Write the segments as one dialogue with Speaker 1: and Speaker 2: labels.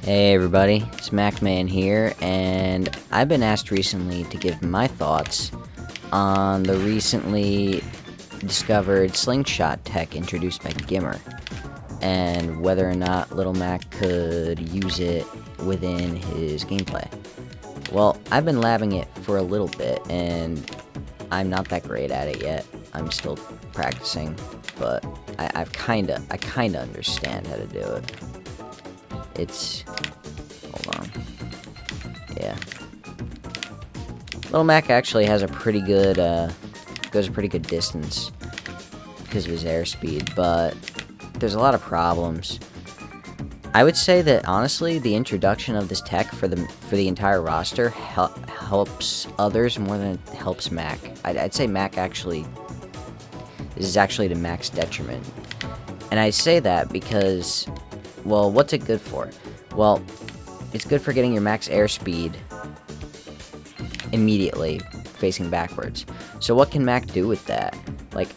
Speaker 1: Hey everybody, it's MacMan here, and I've been asked recently to give my thoughts on the recently discovered Slingshot tech introduced by GimR, and whether or not Little Mac could use it within his gameplay. Well, I've been labbing it for a little bit, and I'm not that great at it yet. I'm still practicing, but I kinda understand how to do it. Hold on. Yeah. Little Mac actually has a pretty good, goes a pretty good distance because of his airspeed, but there's a lot of problems. I would say that, honestly, the introduction of this tech for the entire roster helps others more than it helps Mac. I'd say this is actually to Mac's detriment. And I say that because, well, what's it good for? Well, it's good for getting your max airspeed immediately facing backwards. So what can Mac do with that? Like,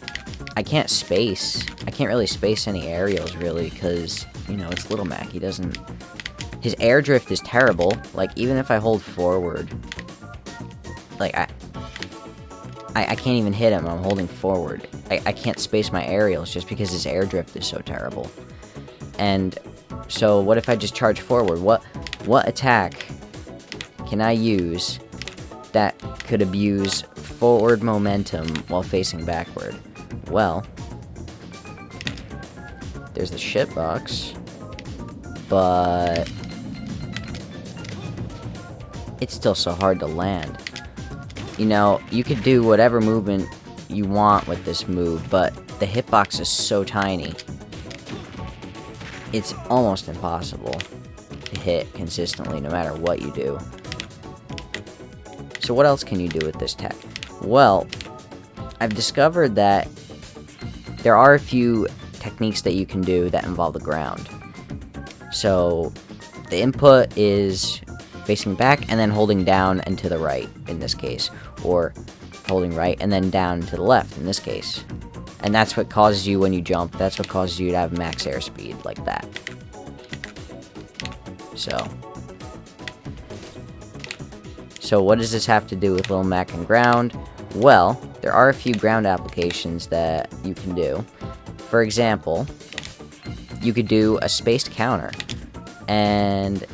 Speaker 1: I can't really space any aerials, really, because, you know, it's Little Mac. His air drift is terrible. Like, even if I hold forward, like, I can't even hit him when I'm holding forward. I can't space my aerials just because his air drift is so terrible. And so what if I just charge forward? What attack can I use that could abuse forward momentum while facing backward? Well, there's the shitbox, but it's still so hard to land. You know, you could do whatever movement you want with this move, but the hitbox is so tiny. It's almost impossible to hit consistently no matter what you do. So what else can you do with this tech? Well, I've discovered that there are a few techniques that you can do that involve the ground. So the input is facing back and then holding down and to the right in this case, or holding right and then down to the left in this case. And that's what causes you, when you jump, that's what causes you to have max airspeed, like that. So what does this have to do with Little Mac and ground? Well, there are a few ground applications that you can do. For example, you could do a spaced counter. And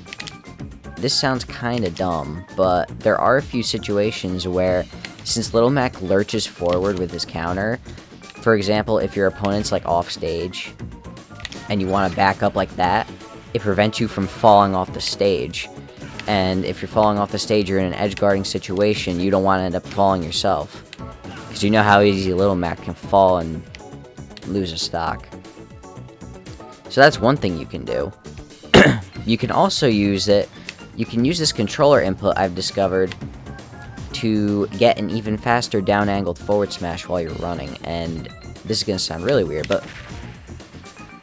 Speaker 1: this sounds kind of dumb, but there are a few situations where, since Little Mac lurches forward with his counter, for example, if your opponent's like off stage and you want to back up like that, it prevents you from falling off the stage. And if you're falling off the stage, you're in an edge guarding situation, you don't want to end up falling yourself, because you know how easy Little Mac can fall and lose a stock. So that's one thing you can do. You can also use this controller input, I've discovered, to get an even faster down-angled forward smash while you're running. And this is going to sound really weird, but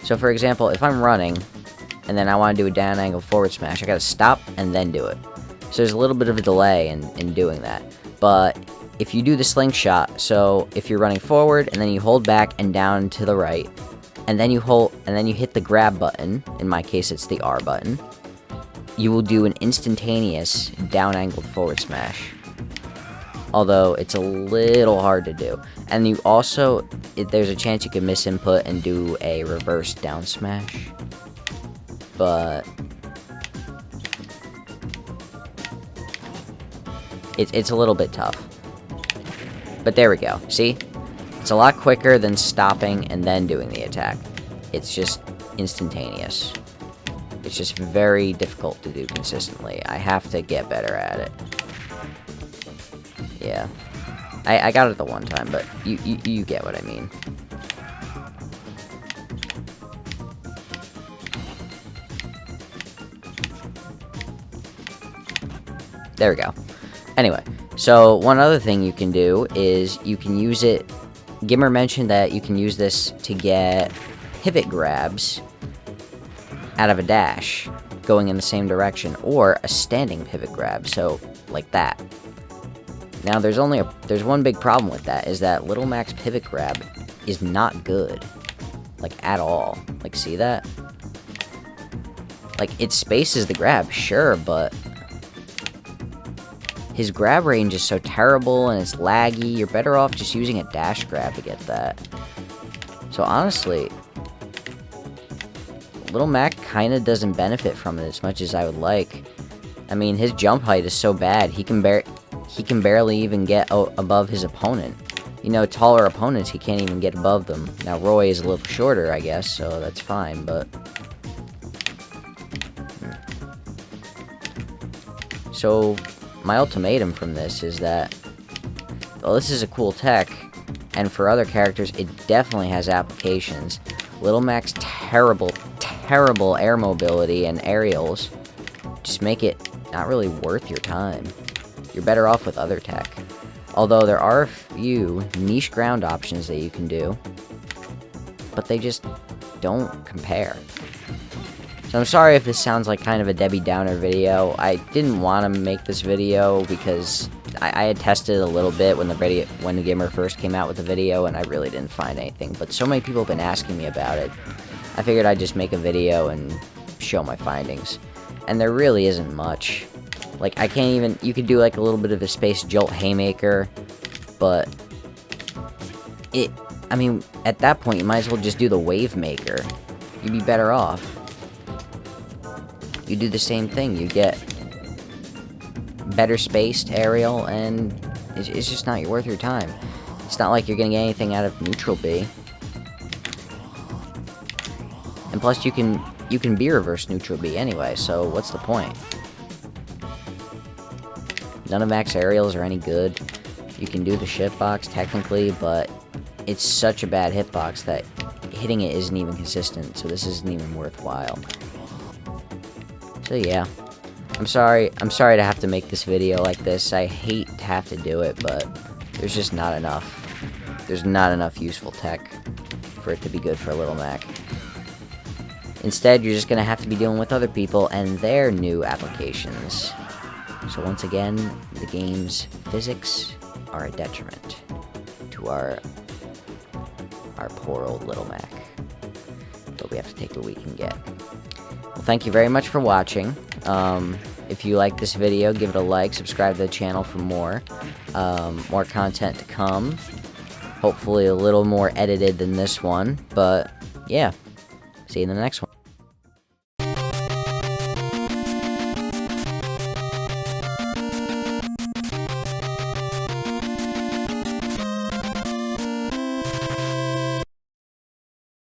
Speaker 1: so for example, if I'm running and then I want to do a down-angled forward smash, I got to stop and then do it. So there's a little bit of a delay in doing that. But if you do the slingshot, so if you're running forward and then you hold back and down to the right, and then you hit the grab button, in my case it's the R button, you will do an instantaneous down-angled forward smash. Although it's a little hard to do. And you also, there's a chance you could misinput and do a reverse down smash. But it's a little bit tough. But there we go. See? It's a lot quicker than stopping and then doing the attack. It's just instantaneous. It's just very difficult to do consistently. I have to get better at it. Yeah. I got it the one time, but you get what I mean. There we go. Anyway, so one other thing you can do is you can use it. GimR mentioned that you can use this to get pivot grabs out of a dash going in the same direction, or a standing pivot grab, so like that. Now there's one big problem with that, is that Little Mac's pivot grab is not good. Like, at all. Like, see that? Like, it spaces the grab, sure, but his grab range is so terrible and it's laggy. You're better off just using a dash grab to get that. So honestly, Little Mac kind of doesn't benefit from it as much as I would like. I mean, his jump height is so bad, he can barely even get above his opponent. You know, taller opponents, he can't even get above them. Now, Roy is a little shorter, I guess, so that's fine, but... So, my ultimatum from this is that, well, this is a cool tech, and for other characters, it definitely has applications. Little Mac's terrible air mobility and aerials just make it not really worth your time. You're better off with other tech. Although there are a few niche ground options that you can do, but they just don't compare. So I'm sorry if this sounds like kind of a Debbie Downer video. I didn't want to make this video because I had tested a little bit when the GimR first came out with the video, and I really didn't find anything. But so many people have been asking me about it, I figured I'd just make a video and show my findings. And there really isn't much. Like, I can't even... You could do, like, a little bit of a Space Jolt Haymaker, but... I mean, at that point, you might as well just do the Wave Maker. You'd be better off. You do the same thing. You get better spaced aerial, and it's just not worth your time. It's not like you're gonna get anything out of Neutral B. And plus, you can B reverse Neutral B anyway, so what's the point? None of Mac's aerials are any good. You can do the shitbox, technically, but it's such a bad hitbox that hitting it isn't even consistent, so this isn't even worthwhile. So yeah, I'm sorry to have to make this video like this. I hate to have to do it, but there's just not enough. There's not enough useful tech for it to be good for Little Mac. Instead, you're just gonna have to be dealing with other people and their new applications. So once again, the game's physics are a detriment to our poor old Little Mac. But we have to take what we can get. Well, thank you very much for watching. If you like this video, give it a like, subscribe to the channel for more. More content to come. Hopefully a little more edited than this one, but yeah. See you in the next one.